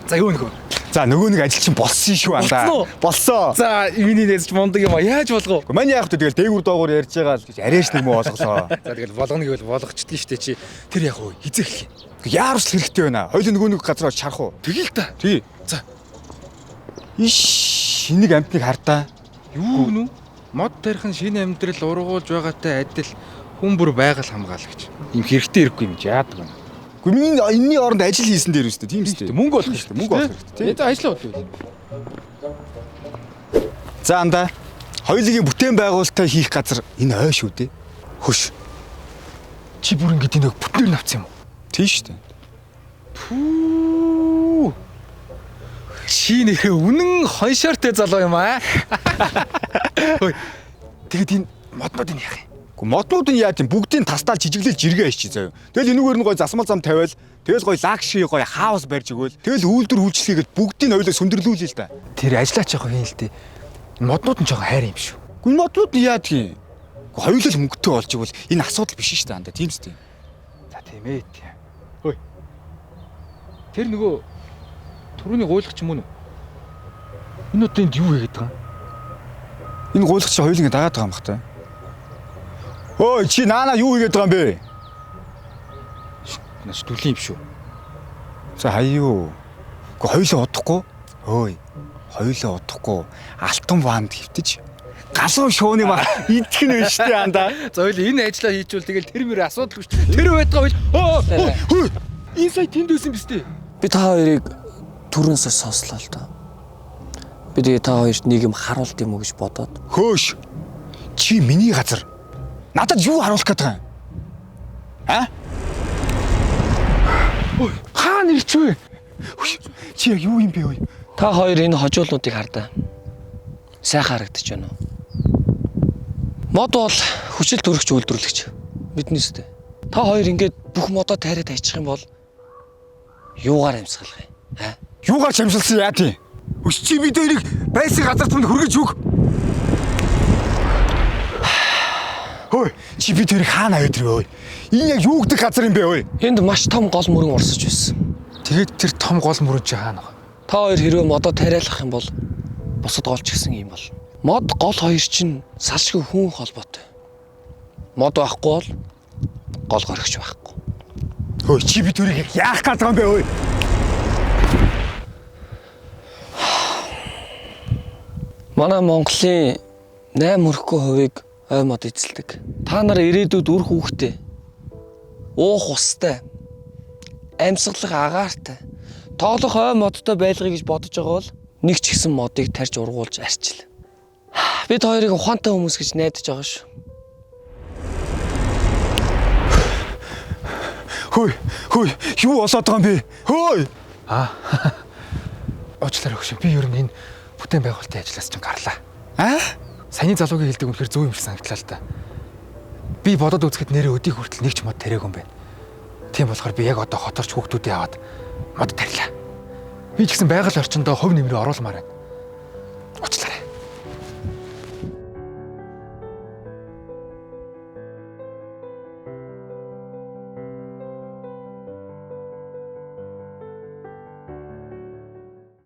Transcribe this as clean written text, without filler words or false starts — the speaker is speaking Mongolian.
За юу нөгөө. За нөгөө нэг ажил чинь болсон шүү андаа. Болсон. За миний нээсч мундаг юм а. Яаж болгоо? Манай яг тэгэл дээгүр доогуур ярьж байгаа л арайш нэг муу олголоо. За тэгэл болгоно гэвэл болгочдгий штэ чи. Тэр яг уу хизээх юм. Яарч хэрэгтэй байна. Хоёул нөгөө нэг газар шарах уу? Тэгэл та. Тий. За. Иш энийг амтныг хардаа. Юу нү? Мод тарих нь шинэ амьдрал ургуулж байгаатай адил хүн бүр байгаль хамгаалагч. Им хэрэгтэй ирэхгүй юм чи яадаг вэ? Гүмийн энэний оронд ажил хийсэн дээр үстэй тийм үстэй. Мөнгө олох хэрэгтэй. Мөнгө олох хэрэгтэй. За ажиллаа бод. За андаа. Хоёулын бүтээн байгуулалтаа хийх газар энэ ой шүү дээ. Хөш. Чи бүр ингэ нэг бүтнээр навцсан юм уу? Тийм шүү дээ. Пүү. Чи нэрээ үнэн хоншортой залуу юм аа. Хөөе. Тэгэд энэ моднууд нь яах юм? Гэхдээ моднууд нь яа тийм бүгдийг тастаал жижиглэл жиргээ ачиж заяа. Тэгэл энүүгээр нь гой засмал зам тавиал, тэгэл гой лагши гой хаус барьж өгөөл. Тэгэл үйлдвэр үйлчлэгээд бүгдийг ойлоо сөндөрлүүлээ л да. Тэр ажиллаач яг юм л дээ. Моднууд нь жоохон хайр юм шүү. Гэхдээ моднууд нь яа тийм. Хоёулаа л мөнгөтэй болж игэл энэ асуудал биш шүү дээ андаа тийм үстэй. За тийм ээ. Хөөе. Тэр нөгөө түрүүний гуйлгач юм уу? Энэ одоо энд юу хийгээд байгаа юм? Энэ гуйлгач чи хоёулаа дагаад байгаа юм бах та. Ой чи наана юу хийгээд байгаа юм бэ? Наш дүлийн юм шүү. За хаяа. Гэхдээ хоёулаа удахгүй. Ой. Хоёулаа удахгүй. Алтан ванд хөвтөж галуу шууны маа идэх нь байна штэ андаа. За хоёул энэ ажлаа хийчихвэл тэгэл тэр мөр асуудал биш. Тэр байдгаа хөөе. Энэ сая тэнд байсан биз дээ. Би та хоёрыг түрүүнээс сонслоо л доо. Би тэгээ та хоёрт нэг юм харуулт юм уу гэж бодоод. Хөөш. Чи миний газар. Надад юу харуулах гээд байгаа юм? А? Ой, хаана ирчвэ? Чи яг юу юм бэ ой? Та хоёр энэ хожуулнуудыг хардаа. Сайхан харагдаж байна уу? Мод бол хүчил төрөгч үйлдвэрлэгч. Биднээс дээ. Та хоёр ингээд бүх модоо тайраад хайчих юм бол юугаар амьсгалах юм? А? Юугаар шамшилсан яа тий? Өс чи бид хоёрыг байсан газар тунд хүргэж өг. Хөөе, чи бид хоёрыг хаана авъя ой? Энэ яг юу гэдэг газар юм бэ ой? Энд маш том гол мөрөн урсаж байсан. Тэгээд тэр том гол мөрөн чи хаана вэ? Та хоёр хэрвээ модоо тариалах юм бол бусад гол ч гэсэн юм бол. Мод гол хоёр чинь салшгүй хүн холбоотой. Мод байхгүй бол гол горигч байхгүй. Хөөе, чи бид хоёрыг яах гээд байгаа юм бэ ой? Манай Монголын 8% ой мод эзэлдэг. Та нар ирээдүйд үр хүүхдээ уух устай, амьсгалах агаартай, тоглох ой модтой байлгыг гэж бодож байгаа бол нэг ч ихсэн модыг тарьж ургуулж арчил. Бид хоёрыг ухаантай хүмүүс гэж найдаж байгаа шүү. Хөөе, юу болоод байгаа юм бэ? Хөөе. Уучлаарай өгш. Би ер нь энэ бүтээн байгуулалтын ажлаас чинь гарлаа. Саяны залуугийн хэлдэг үнэхээр зөв юм шиг санагдлаа л да. Би бодоод үзэхэд нэрээ өдийг хүртэл нэг ч мод тариаг юм байна. Тийм болохоор би яг одоо хоторч хүүхдүүдээ аваад мод тарилаа. Би ч гэсэн байгаль орчиндөө хувь нэмрээ оруулмаар байна.